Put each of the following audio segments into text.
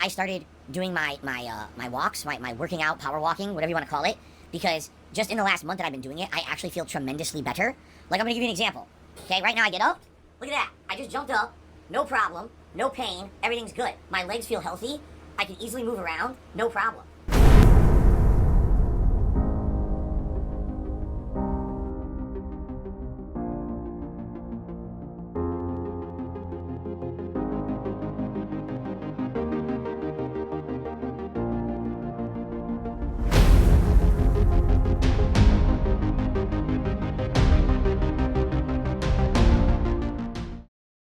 I started doing my walks, my working out, power walking, whatever you want to call it, because just in the last month that I've been doing it, I actually feel tremendously better. Like, I'm gonna give you an example. Okay, right now I get up. Look at that. I just jumped up. No problem. No pain. Everything's good. My legs feel healthy. I can easily move around. No problem.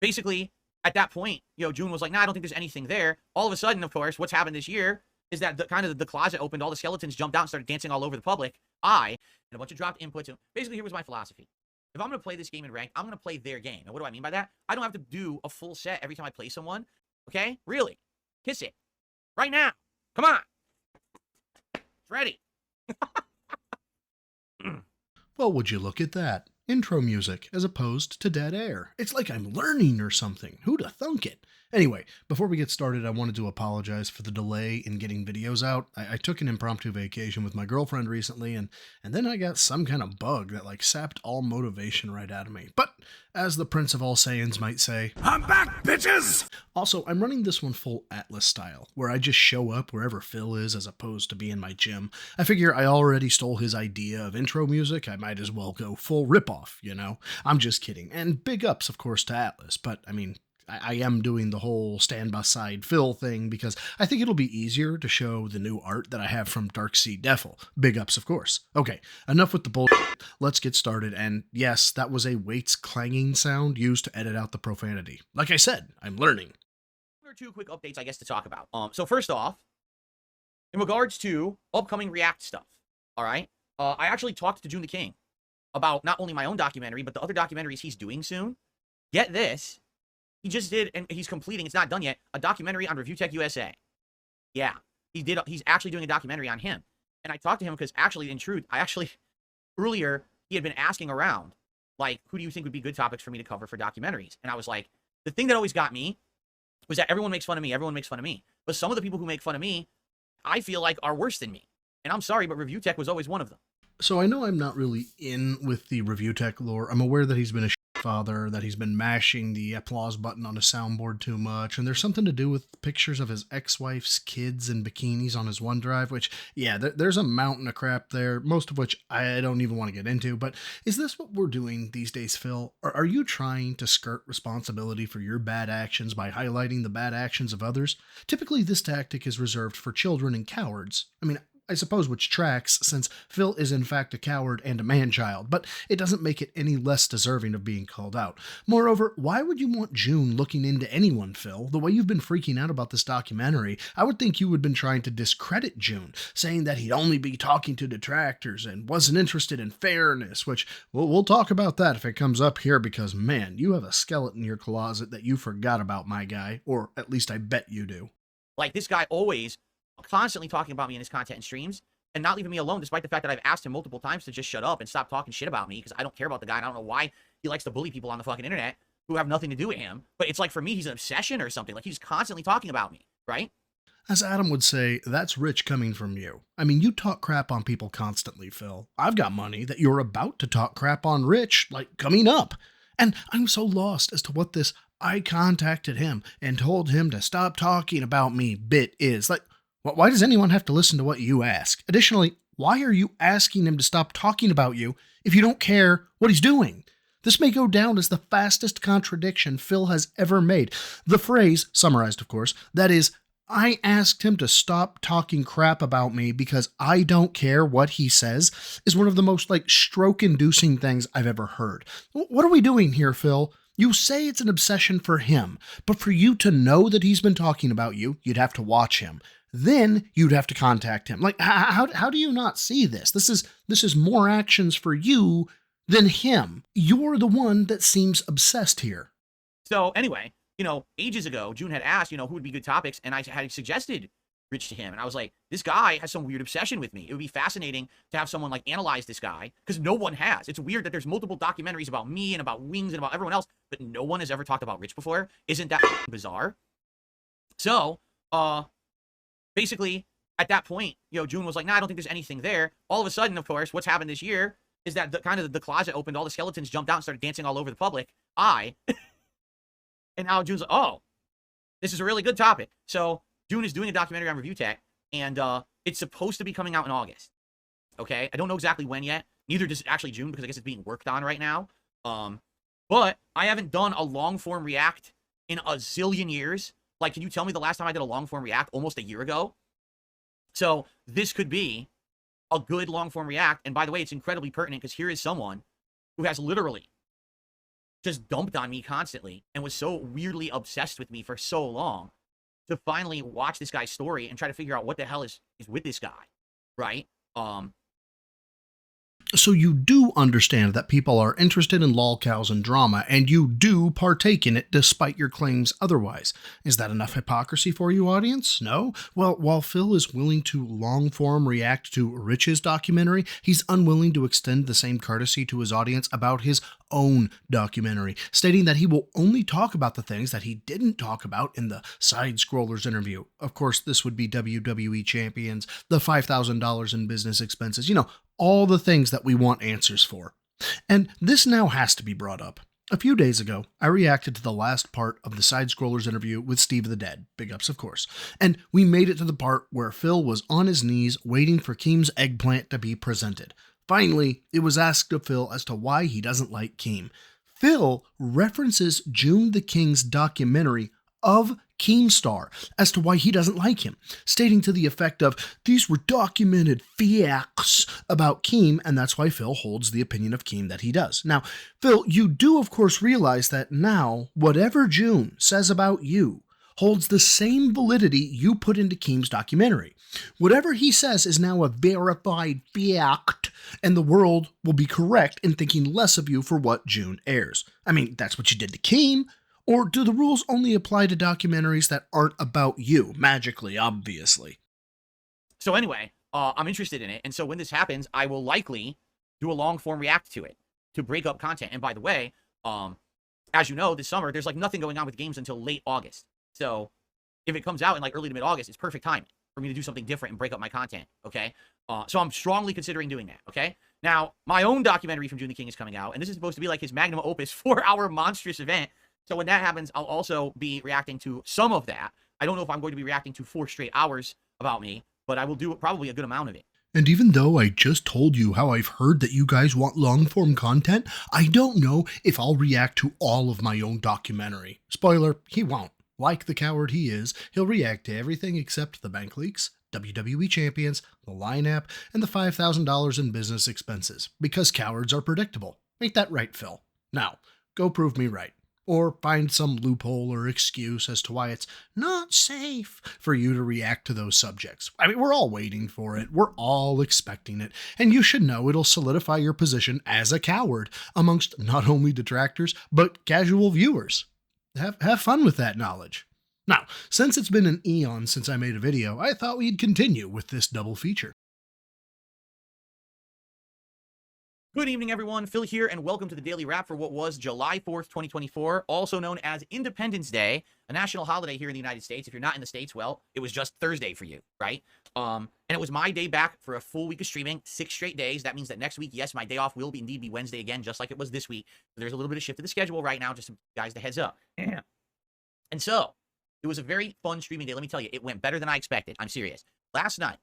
Basically, at that point, June was like, nah, I don't think there's anything there. All of a sudden, of course, what's happened this year is that the closet opened, all the skeletons jumped out and started dancing all over the public. And a bunch of dropped inputs. Basically, here was my philosophy. If I'm going to play this game in ranked, I'm going to play their game. And what do I mean by that? I don't have to do a full set every time I play someone. Okay? Really? Kiss it. Right now. Come on. It's ready. Well, would you look at that? Intro music as opposed to dead air. It's like I'm learning or something. Who'da thunk it? Anyway, before we get started, I wanted to apologize for the delay in getting videos out. I took an impromptu vacation with my girlfriend recently, and then I got some kind of bug that sapped all motivation right out of me. But, as the Prince of All Saiyans might say, I'm back, bitches! Also, I'm running this one full Atlas style, where I just show up wherever Phil is as opposed to be in my gym. I figure I already stole his idea of intro music, I might as well go full ripoff, I'm just kidding. And big ups, of course, to Atlas, but, I am doing the whole stand beside Phil thing because I think it'll be easier to show the new art that I have from Darkseid Defil. Big ups, of course. Okay, enough with the bullshit. Let's get started. And yes, that was a weights clanging sound used to edit out the profanity. Like I said, I'm learning. One or two quick updates, I guess, to talk about. So first off, in regards to upcoming React stuff, all right, I actually talked to June the King about not only my own documentary, but the other documentaries he's doing soon. Get this. He just did, and he's completing, it's not done yet, a documentary on Review Tech USA. Yeah, he's actually doing a documentary on him. And I talked to him because actually, in truth, earlier, he had been asking around, who do you think would be good topics for me to cover for documentaries? And I was like, the thing that always got me was that everyone makes fun of me. But some of the people who make fun of me, I feel like are worse than me. And I'm sorry, but Review Tech was always one of them. So I know I'm not really in with the Review Tech lore. I'm aware that he's been a father, that he's been mashing the applause button on his soundboard too much, and there's something to do with pictures of his ex-wife's kids in bikinis on his OneDrive, which, yeah, there's a mountain of crap there, most of which I don't even want to get into, but is this what we're doing these days, Phil? Or are you trying to skirt responsibility for your bad actions by highlighting the bad actions of others? Typically, this tactic is reserved for children and cowards. I suppose which tracks, since Phil is in fact a coward and a man-child, but it doesn't make it any less deserving of being called out. Moreover, why would you want June looking into anyone, Phil? The way you've been freaking out about this documentary, I would think you had been trying to discredit June, saying that he'd only be talking to detractors and wasn't interested in fairness, which, we'll talk about that if it comes up here, because, man, you have a skeleton in your closet that you forgot about, my guy, or at least I bet you do. This guy always constantly talking about me in his content and streams and not leaving me alone, despite the fact that I've asked him multiple times to just shut up and stop talking shit about me because I don't care about the guy and I don't know why he likes to bully people on the fucking internet who have nothing to do with him. But it's for me, he's an obsession or something. He's constantly talking about me, right? As Adam would say, that's rich coming from you. You talk crap on people constantly, Phil. I've got money that you're about to talk crap on Rich, coming up. And I'm so lost as to what this I contacted him and told him to stop talking about me bit is. Why does anyone have to listen to what you ask? Additionally, why are you asking him to stop talking about you if you don't care what he's doing? This may go down as the fastest contradiction Phil has ever made. The phrase, summarized of course, that is, I asked him to stop talking crap about me because I don't care what he says, is one of the most stroke-inducing things I've ever heard. What are we doing here, Phil? You say it's an obsession for him, but for you to know that he's been talking about you, you'd have to watch him. Then you'd have to contact him. How do you not see this? This is more actions for you than him. You're the one that seems obsessed here. So anyway, ages ago, June had asked, who would be good topics, and I had suggested Rich to him, and I was like, this guy has some weird obsession with me. It would be fascinating to have someone analyze this guy, because no one has. It's weird that there's multiple documentaries about me and about Wings and about everyone else, but no one has ever talked about Rich before. Isn't that bizarre? So, basically, at that point, you know, June was like, nah, I don't think there's anything there. All of a sudden, of course, what's happened this year is that the closet opened, all the skeletons jumped out and started dancing all over the public eye. And now June's like, oh, this is a really good topic. So June is doing a documentary on Review Tech, and it's supposed to be coming out in August. Okay? I don't know exactly when yet. Neither does actually June, because I guess it's being worked on right now. But I haven't done a long-form react in a zillion years. Like, can you tell me the last time I did a long-form react? Almost a year ago. So this could be a good long-form react. And by the way, it's incredibly pertinent, because here is someone who has literally just dumped on me constantly and was so weirdly obsessed with me for so long, to finally watch this guy's story and try to figure out what the hell is with this guy, right? So you do understand that people are interested in lolcows and drama, and you do partake in it despite your claims otherwise. Is that enough hypocrisy for you, audience? No? Well, while Phil is willing to long-form react to Rich's documentary, he's unwilling to extend the same courtesy to his audience about his own documentary, stating that he will only talk about the things that he didn't talk about in the Side Scrollers interview. Of course, this would be WWE champions, the $5,000 in business expenses, you know, all the things that we want answers for. And this now has to be brought up. A few days ago, I reacted to the last part of the Side Scrollers interview with Steve the Dead, big ups of course, and we made it to the part where Phil was on his knees waiting for Keem's eggplant to be presented. Finally, it was asked of Phil as to why he doesn't like Keem. Phil references June the King's documentary of Keemstar as to why he doesn't like him, stating to the effect of, these were documented facts about Keem, and that's why Phil holds the opinion of Keem that he does. Now, Phil, you do of course realize that now, whatever June says about you holds the same validity you put into Keem's documentary. Whatever he says is now a verified fact, and the world will be correct in thinking less of you for what June airs. I mean, that's what you did to Keem. Or do the rules only apply to documentaries that aren't about you, magically, obviously? So anyway, I'm interested in it, and so when this happens, I will likely do a long-form react to it, to break up content. And by the way, as you know, this summer, there's like nothing going on with games until late August. So if it comes out in like early to mid-August, it's perfect timing for me to do something different and break up my content, okay? So I'm strongly considering doing that, okay? Now, my own documentary from June the King is coming out, and this is supposed to be like his magnum opus 4-hour monstrous event. So when that happens, I'll also be reacting to some of that. I don't know if I'm going to be reacting to 4 straight hours about me, but I will do probably a good amount of it. And even though I just told you how I've heard that you guys want long-form content, I don't know if I'll react to all of my own documentary. Spoiler, he won't. Like the coward he is, he'll react to everything except the bank leaks, WWE champions, the lineup, and the $5,000 in business expenses, because cowards are predictable. Ain't that right, Phil? Now, go prove me right. Or find some loophole or excuse as to why it's not safe for you to react to those subjects. I mean, we're all waiting for it. We're all expecting it. And you should know it'll solidify your position as a coward amongst not only detractors, but casual viewers. Have fun with that knowledge. Now, since it's been an eon since I made a video, I thought we'd continue with this double feature. Good evening, everyone. Phil here, and welcome to the Daily Wrap for what was July 4th, 2024, also known as Independence Day, a national holiday here in the United States. If you're not in the States, well, it was just Thursday for you, right? And it was my day back for a full week of streaming, 6 straight days. That means that next week, yes, my day off will indeed be Wednesday again, just like it was this week. There's a little bit of shift to the schedule right now, just some guys the heads up. And so, it was a very fun streaming day. Let me tell you, it went better than I expected. I'm serious. Last night,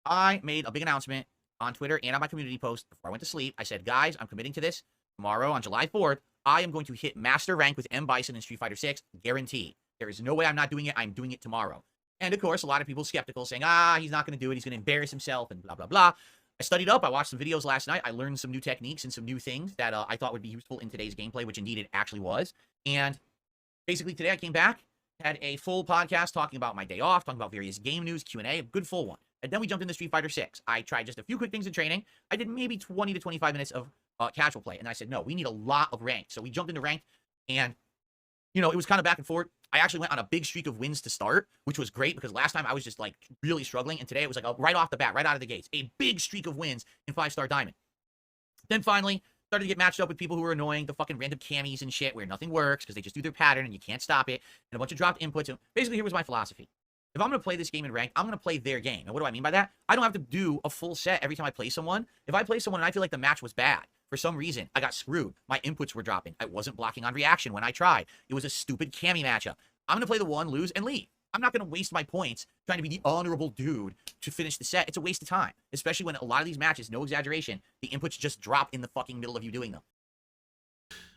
I made a big announcement on Twitter and on my community post before I went to sleep. I said, guys, I'm committing to this. Tomorrow, on July 4th, I am going to hit Master Rank with M. Bison in Street Fighter 6, guaranteed. There is no way I'm not doing it. I'm doing it tomorrow. And of course, a lot of people skeptical, saying, he's not going to do it. He's going to embarrass himself and blah, blah, blah. I studied up. I watched some videos last night. I learned some new techniques and some new things that I thought would be useful in today's gameplay, which indeed it actually was. And basically today I came back, had a full podcast talking about my day off, talking about various game news, Q&A, a good full one. And then we jumped into Street Fighter 6. I tried just a few quick things in training. I did maybe 20 to 25 minutes of casual play. And I said, no, we need a lot of ranked. So we jumped into ranked, and, you know, it was kind of back and forth. I actually went on a big streak of wins to start, which was great because last time I was just, like, really struggling. And today it was, like, right off the bat, right out of the gates, a big streak of wins in 5-star Diamond. Then finally, started to get matched up with people who were annoying, the fucking random camis and shit where nothing works because they just do their pattern and you can't stop it, and a bunch of dropped inputs. And basically, here was my philosophy. If I'm going to play this game in ranked, I'm going to play their game. And what do I mean by that? I don't have to do a full set every time I play someone. If I play someone and I feel like the match was bad, for some reason, I got screwed. My inputs were dropping. I wasn't blocking on reaction when I tried. It was a stupid Cammy matchup. I'm going to play the one, lose, and leave. I'm not going to waste my points trying to be the honorable dude to finish the set. It's a waste of time, especially when a lot of these matches, no exaggeration, the inputs just drop in the fucking middle of you doing them.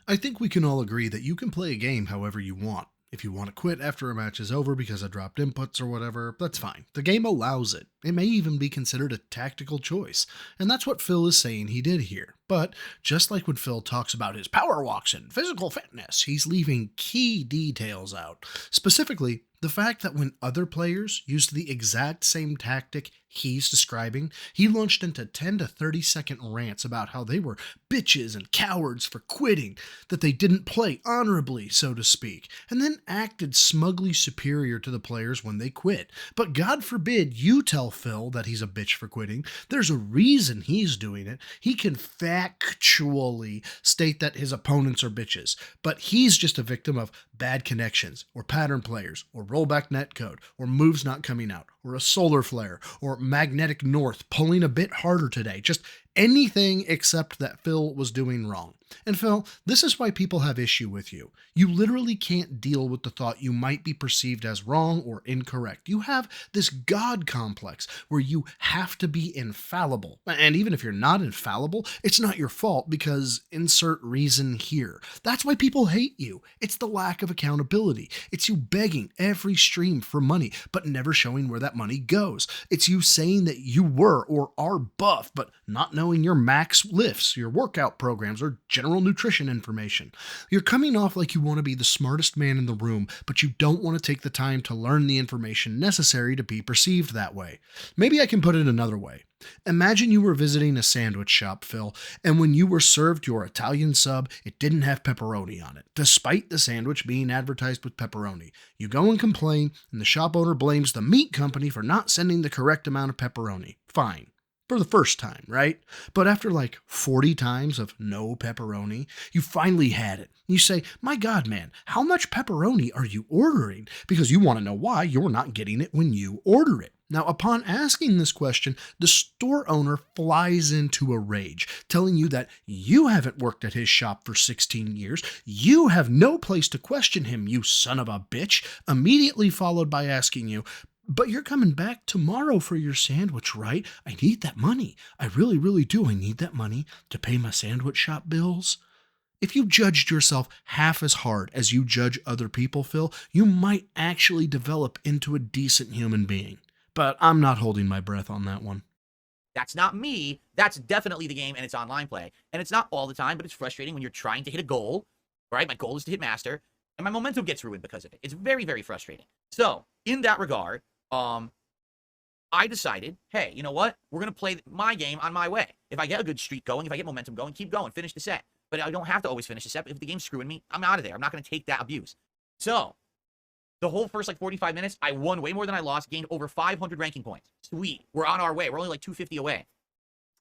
I think we can all agree that you can play a game however you want. If you want to quit after a match is over because I dropped inputs or whatever, that's fine. The game allows it. It may even be considered a tactical choice. And that's what Phil is saying he did here. But just like when Phil talks about his power walks and physical fitness, he's leaving key details out. Specifically, the fact that when other players used the exact same tactic he's describing, he launched into 10 to 30-second rants about how they were bitches and cowards for quitting, that they didn't play honorably, so to speak, and then acted smugly superior to the players when they quit. But God forbid you tell Phil that he's a bitch for quitting. There's a reason he's doing it. He can factually state that his opponents are bitches, but he's just a victim of bad connections, or pattern players, or rollback netcode, or moves not coming out, or a solar flare, or magnetic north pulling a bit harder today. Just anything except that Phil was doing wrong. And Phil, this is why people have issue with you. You literally can't deal with the thought you might be perceived as wrong or incorrect. You have this God complex where you have to be infallible. And even if you're not infallible, it's not your fault because insert reason here. That's why people hate you. It's the lack of accountability. It's you begging every stream for money, but never showing where that money goes. It's you saying that you were or are buff, but not knowing your max lifts, your workout programs, or general nutrition information. You're coming off like you want to be the smartest man in the room, but you don't want to take the time to learn the information necessary to be perceived that way. Maybe I can put it another way. Imagine you were visiting a sandwich shop, Phil, and when you were served your Italian sub, it didn't have pepperoni on it, despite the sandwich being advertised with pepperoni. You go and complain, and the shop owner blames the meat company for not sending the correct amount of pepperoni. Fine. For the first time, right? But after like 40 times of no pepperoni, you finally had it. You say, my God, man, how much pepperoni are you ordering? Because you want to know why you're not getting it when you order it. Now, upon asking this question, the store owner flies into a rage, telling you that you haven't worked at his shop for 16 years, you have no place to question him, you son of a bitch, immediately followed by asking you, but you're coming back tomorrow for your sandwich, right? I need that money. I really, really do. I need that money to pay my sandwich shop bills. If you judged yourself half as hard as you judge other people, Phil, you might actually develop into a decent human being. But I'm not holding my breath on that one. That's not me. That's definitely the game, and it's online play. And it's not all the time, but it's frustrating when you're trying to hit a goal, right? My goal is to hit master, and my momentum gets ruined because of it. It's very, very frustrating. So, in that regard, I decided, hey, you know what? We're going to play my game on my way. If I get a good streak going, if I get momentum going, keep going, finish the set. But I don't have to always finish the set. If the game's screwing me, I'm out of there. I'm not going to take that abuse. So, the whole first, 45 minutes, I won way more than I lost, gained over 500 ranking points. Sweet. We're on our way. We're only like 250 away.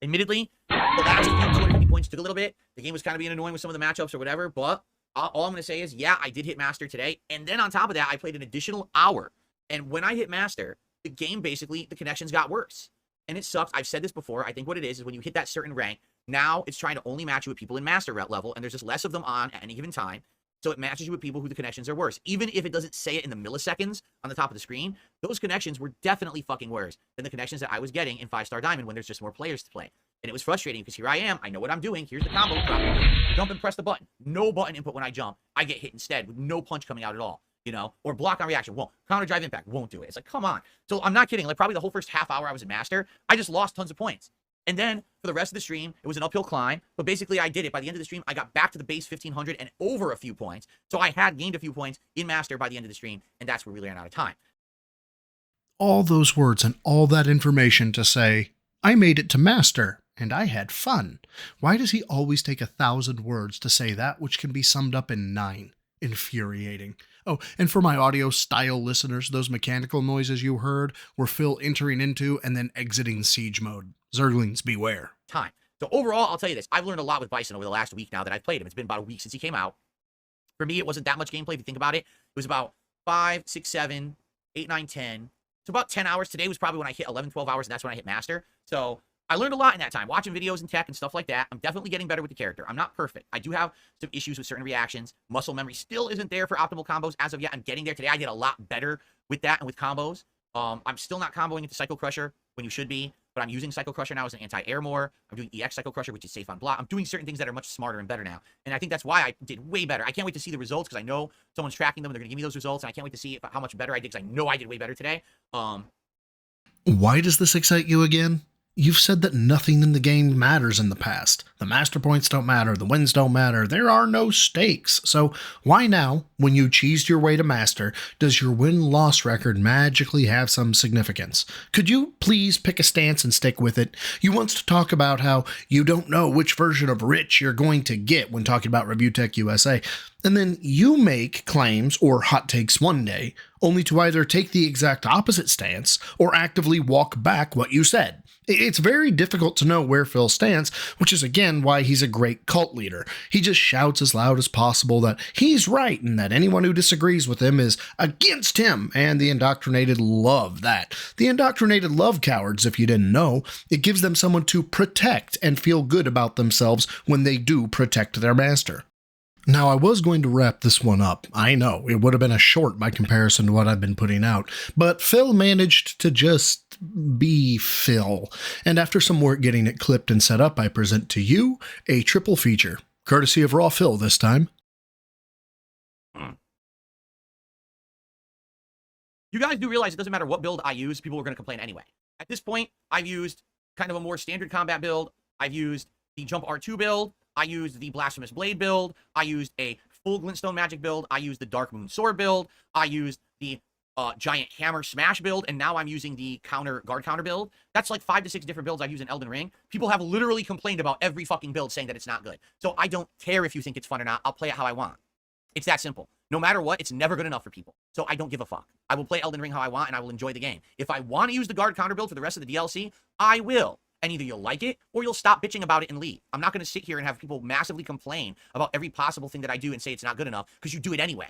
Admittedly, the last few 250 points took a little bit. The game was kind of being annoying with some of the matchups or whatever, but all I'm going to say is, yeah, I did hit master today. And then on top of that, I played an additional hour. And when I hit master, the game basically, the connections got worse. And it sucks. I've said this before. I think what it is when you hit that certain rank, now it's trying to only match you with people in master level, and there's just less of them on at any given time. So it matches you with people who the connections are worse. Even if it doesn't say it in the milliseconds on the top of the screen, those connections were definitely fucking worse than the connections that I was getting in 5-star Diamond when there's just more players to play. And it was frustrating because here I am. I know what I'm doing. Here's the combo. Jump and press the button. No button input when I jump. I get hit instead with no punch coming out at all. You know, or block on reaction, won't. Counter drive impact, won't do it. It's like, come on. So I'm not kidding. Like, probably the whole first half hour I was in master, I just lost tons of points. And then for the rest of the stream, it was an uphill climb. But basically, I did it. By the end of the stream, I got back to the base 1500 and over a few points. So I had gained a few points in master by the end of the stream. And that's where we ran out of time. All those words and all that information to say, I made it to master and I had fun. Why does he always take 1,000 words to say that which can be summed up in 9? Infuriating. Oh, and for my audio style listeners, those mechanical noises you heard were Phil entering into and then exiting siege mode. Zerglings, beware. Time. So overall, I'll tell you this. I've learned a lot with Bison over the last week now that I've played him. It's been about a week since he came out. For me, it wasn't that much gameplay if you think about it. It was about 5, 6, 7, 8, 9, 10, So about 10 hours. Today was probably when I hit 11, 12 hours, and that's when I hit master. So I learned a lot in that time, watching videos and tech and stuff like that. I'm definitely getting better with the character. I'm not perfect. I do have some issues with certain reactions. Muscle memory still isn't there for optimal combos as of yet. I'm getting there. Today I did a lot better with that and with combos. I'm still not comboing into Psycho Crusher when you should be, but I'm using Psycho Crusher now as an anti-air more. I'm doing EX Psycho Crusher, which is safe on block. I'm doing certain things that are much smarter and better now. And I think that's why I did way better. I can't wait to see the results because I know someone's tracking them and they're going to give me those results. And I can't wait to see how much better I did because I know I did way better today. Why does this excite you again? You've said that nothing in the game matters in the past. The master points don't matter, the wins don't matter, there are no stakes. So why now, when you cheesed your way to master, does your win-loss record magically have some significance? Could you please pick a stance and stick with it? You once to talk about how you don't know which version of Rich you're going to get when talking about Rebutech USA. And then you make claims or hot takes one day, only to either take the exact opposite stance or actively walk back what you said. It's very difficult to know where Phil stands, which is again why he's a great cult leader. He just shouts as loud as possible that he's right and that anyone who disagrees with him is against him, and the indoctrinated love that. The indoctrinated love cowards, if you didn't know. It gives them someone to protect and feel good about themselves when they do protect their master. Now, I was going to wrap this one up. I know, it would have been a short by comparison to what I've been putting out, but Phil managed to just be Phil. And after some work getting it clipped and set up, I present to you a triple feature, courtesy of RawPhil this time. You guys do realize it doesn't matter what build I use, people are going to complain anyway. At this point, I've used kind of a more standard combat build. I've used the Jump R2 build. I used the Blasphemous Blade build. I used a full Glintstone Magic build. I used the Dark Moon Sword build. I used the Giant Hammer Smash build. And now I'm using the Guard Counter build. That's like 5 to 6 different builds I've used in Elden Ring. People have literally complained about every fucking build saying that it's not good. So I don't care if you think it's fun or not. I'll play it how I want. It's that simple. No matter what, it's never good enough for people. So I don't give a fuck. I will play Elden Ring how I want and I will enjoy the game. If I want to use the Guard Counter build for the rest of the DLC, I will. And either you'll like it or you'll stop bitching about it and leave. I'm not going to sit here and have people massively complain about every possible thing that I do and say it's not good enough because you do it anyway.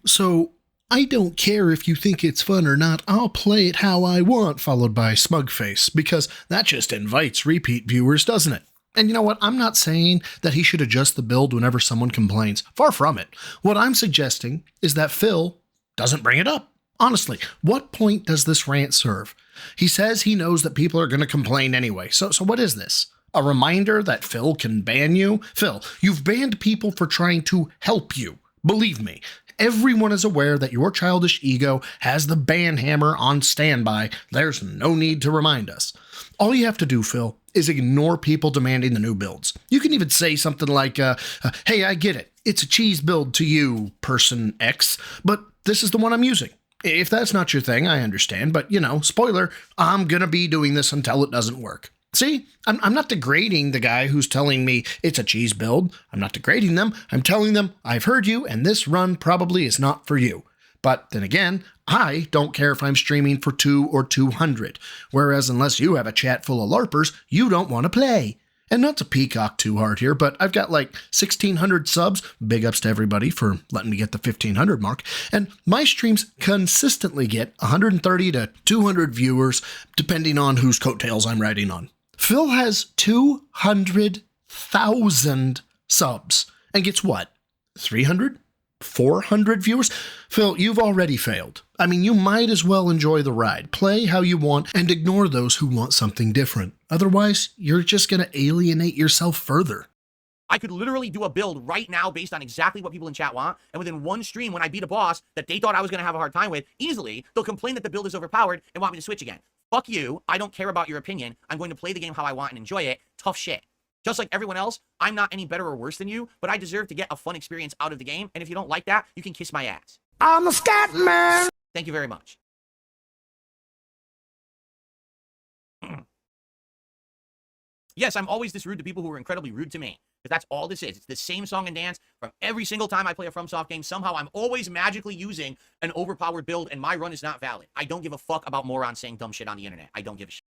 So, I don't care if you think it's fun or not, I'll play it how I want, followed by Smugface, because that just invites repeat viewers, doesn't it? And you know what? I'm not saying that he should adjust the build whenever someone complains. Far from it. What I'm suggesting is that Phil doesn't bring it up. Honestly, what point does this rant serve? He says he knows that people are going to complain anyway. So what is this? A reminder that Phil can ban you? Phil, you've banned people for trying to help you. Believe me, everyone is aware that your childish ego has the ban hammer on standby. There's no need to remind us. All you have to do, Phil, is ignore people demanding the new builds. You can even say something like, hey, I get it. It's a cheese build to you, person X, but this is the one I'm using. If that's not your thing, I understand, but, you know, spoiler, I'm gonna be doing this until it doesn't work. See, I'm not degrading the guy who's telling me it's a cheese build. I'm not degrading them. I'm telling them, I've heard you, and this run probably is not for you. But then again, I don't care if I'm streaming for 2 or 200, whereas unless you have a chat full of LARPers, you don't want to play. And not to peacock too hard here, but I've got like 1,600 subs. Big ups to everybody for letting me get the 1,500 mark. And my streams consistently get 130 to 200 viewers, depending on whose coattails I'm riding on. Phil has 200,000 subs and gets what? 300? 400 viewers? Phil, you've already failed. I mean, you might as well enjoy the ride. Play how you want and ignore those who want something different. Otherwise, you're just going to alienate yourself further. I could literally do a build right now based on exactly what people in chat want, and within one stream, when I beat a boss that they thought I was going to have a hard time with, easily, they'll complain that the build is overpowered and want me to switch again. Fuck you. I don't care about your opinion. I'm going to play the game how I want and enjoy it. Tough shit. Just like everyone else, I'm not any better or worse than you, but I deserve to get a fun experience out of the game, and if you don't like that, you can kiss my ass. I'm a scat man. Thank you very much. Yes, I'm always this rude to people who are incredibly rude to me, because that's all this is. It's the same song and dance from every single time I play a FromSoft game. Somehow I'm always magically using an overpowered build, and my run is not valid. I don't give a fuck about morons saying dumb shit on the internet. I don't give a shit.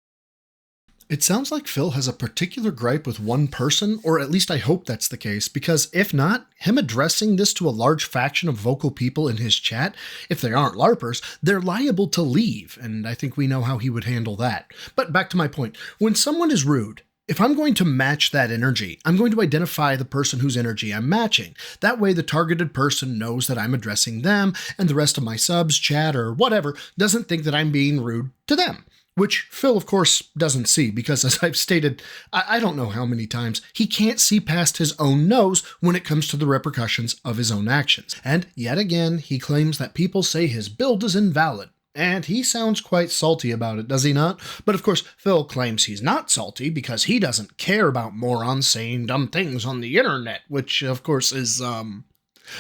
It sounds like Phil has a particular gripe with one person, or at least I hope that's the case, because if not, him addressing this to a large faction of vocal people in his chat, if they aren't LARPers, they're liable to leave, and I think we know how he would handle that. But back to my point, when someone is rude, if I'm going to match that energy, I'm going to identify the person whose energy I'm matching. That way the targeted person knows that I'm addressing them, and the rest of my subs, chat, or whatever doesn't think that I'm being rude to them. Which Phil, of course, doesn't see because, as I've stated, I don't know how many times, he can't see past his own nose when it comes to the repercussions of his own actions. And yet again, he claims that people say his build is invalid. And he sounds quite salty about it, does he not? But of course, Phil claims he's not salty because he doesn't care about morons saying dumb things on the internet, which, of course, is,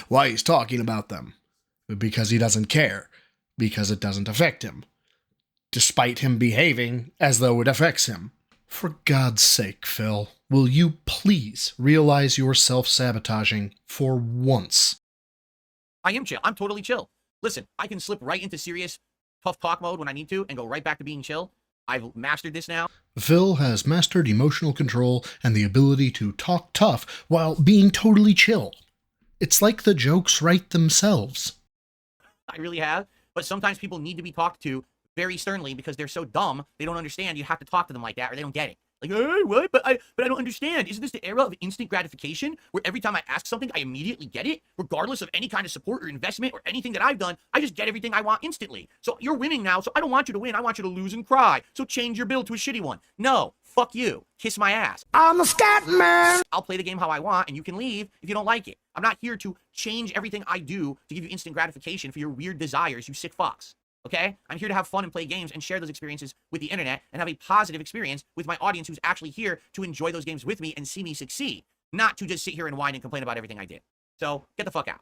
why he's talking about them. Because he doesn't care. Because it doesn't affect him. Despite him behaving as though it affects him. For God's sake, Phil, will you please realize you're self-sabotaging for once? I am chill. I'm totally chill. Listen, I can slip right into serious tough talk mode when I need to and go right back to being chill. I've mastered this now. Phil has mastered emotional control and the ability to talk tough while being totally chill. It's like the jokes write themselves. I really have. But sometimes people need to be talked to very sternly because they're so dumb, they don't understand. You have to talk to them like that or they don't get it. Like, hey, what? But I don't understand. Isn't this the era of instant gratification where every time I ask something, I immediately get it? Regardless of any kind of support or investment or anything that I've done, I just get everything I want instantly. So you're winning now, so I don't want you to win. I want you to lose and cry. So change your build to a shitty one. No, fuck you. Kiss my ass. I'm a scat man. I'll play the game how I want and you can leave if you don't like it. I'm not here to change everything I do to give you instant gratification for your weird desires, you sick fucks. Okay? I'm here to have fun and play games and share those experiences with the internet and have a positive experience with my audience who's actually here to enjoy those games with me and see me succeed, not to just sit here and whine and complain about everything I did. So get the fuck out.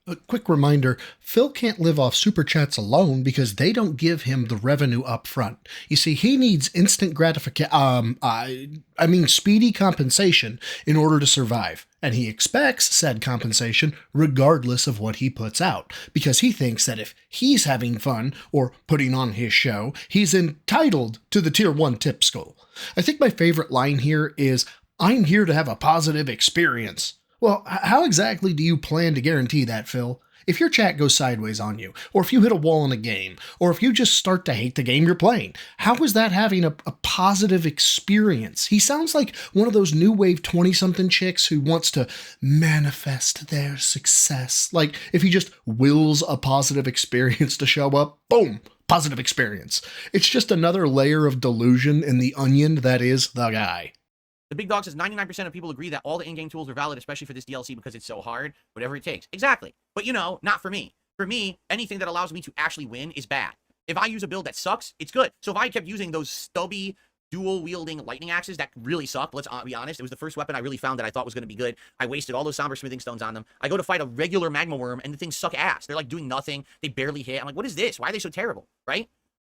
A quick reminder, Phil can't live off super chats alone because they don't give him the revenue up front. You see, he needs instant gratification, speedy compensation in order to survive. And he expects said compensation regardless of what he puts out, because he thinks that if he's having fun or putting on his show, he's entitled to the tier 1 tip skull. I think my favorite line here is, "I'm here to have a positive experience." Well, how exactly do you plan to guarantee that, Phil? If your chat goes sideways on you, or if you hit a wall in a game, or if you just start to hate the game you're playing, how is that having a positive experience? He sounds like one of those new wave 20-something chicks who wants to manifest their success. Like, if he just wills a positive experience to show up, boom, positive experience. It's just another layer of delusion in the onion that is the guy. The big dog says 99% of people agree that all the in-game tools are valid, especially for this DLC because it's so hard, whatever it takes. Exactly. But you know, not for me. For me, anything that allows me to actually win is bad. If I use a build that sucks, it's good. So if I kept using those stubby, dual-wielding lightning axes that really suck, let's be honest, it was the first weapon I really found that I thought was going to be good. I wasted all those somber smithing stones on them. I go to fight a regular magma worm, and the things suck ass. They're like doing nothing. They barely hit. I'm like, what is this? Why are they so terrible? Right?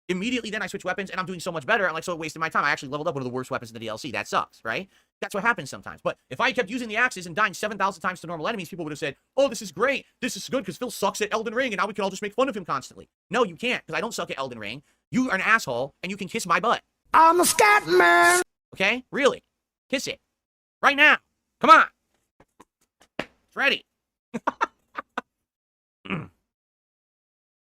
Immediately then I switch weapons, and I'm doing so much better. I'm like, so it wasted my time. I actually leveled up one of the worst weapons in the DLC. That sucks, right? That's what happens sometimes. But if I kept using the axes and dying 7,000 times to normal enemies, people would have said, oh, this is great. This is good because Phil sucks at Elden Ring, and now we can all just make fun of him constantly. No, you can't, because I don't suck at Elden Ring. You are an asshole, and you can kiss my butt. I'm a scat man. Okay? Really? Kiss it. Right now. Come on. It's ready.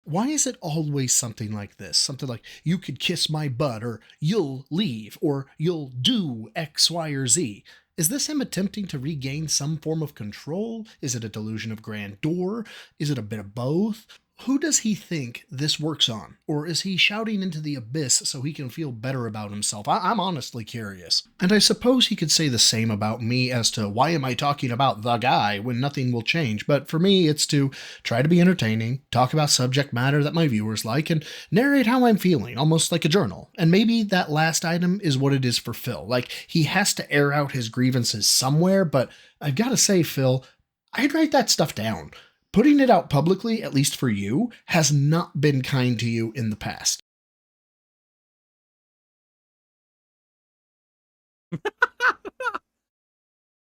Why is it always something like this? Something like, you could kiss my butt, or you'll leave, or you'll do X, Y, or Z. Is this him attempting to regain some form of control? Is it a delusion of grandeur? Is it a bit of both? Who does he think this works on? Or is he shouting into the abyss so he can feel better about himself? I'm honestly curious. And I suppose he could say the same about me as to why am I talking about the guy when nothing will change. But for me, it's to try to be entertaining, talk about subject matter that my viewers like, and narrate how I'm feeling, almost like a journal. And maybe that last item is what it is for Phil. Like, he has to air out his grievances somewhere, but I've got to say, Phil, I'd write that stuff down. Putting it out publicly, at least for you, has not been kind to you in the past.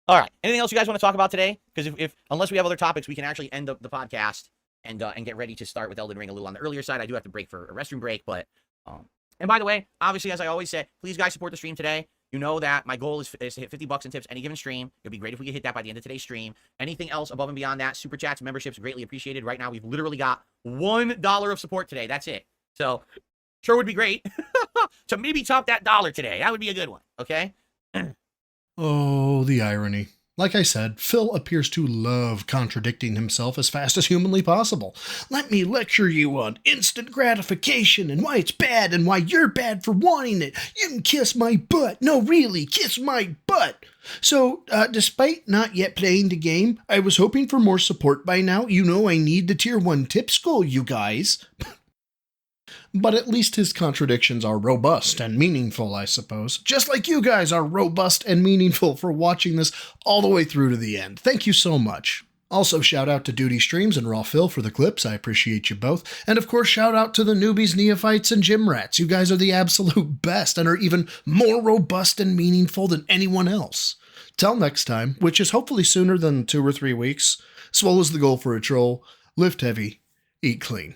All right. Anything else you guys want to talk about today? Because if unless we have other topics, we can actually end up the podcast and get ready to start with Elden Ring a little on the earlier side. I do have to break for a restroom break, but And by the way, obviously, as I always say, please guys support the stream today. You know that my goal is to hit $50 in tips any given stream. It'd be great if we could hit that by the end of today's stream. Anything else above and beyond that, super chats, memberships, greatly appreciated. Right now, we've literally got $1 of support today. That's it. So, sure would be great to maybe top that dollar today. That would be a good one, okay? Oh, the irony. Like I said, Phil appears to love contradicting himself as fast as humanly possible. Let me lecture you on instant gratification and why it's bad and why you're bad for wanting it. You can kiss my butt. No, really, kiss my butt. So, despite not yet playing the game, I was hoping for more support by now. You know I need the tier 1 tip school, you guys. But at least his contradictions are robust and meaningful, I suppose. Just like you guys are robust and meaningful for watching this all the way through to the end. Thank you so much. Also, shout out to DoodyStreams and RawPhil for the clips. I appreciate you both. And of course, shout out to the newbies, neophytes, and gym rats. You guys are the absolute best and are even more robust and meaningful than anyone else. Till next time, which is hopefully sooner than 2 or 3 weeks, swallows the goal for a troll, lift heavy, eat clean.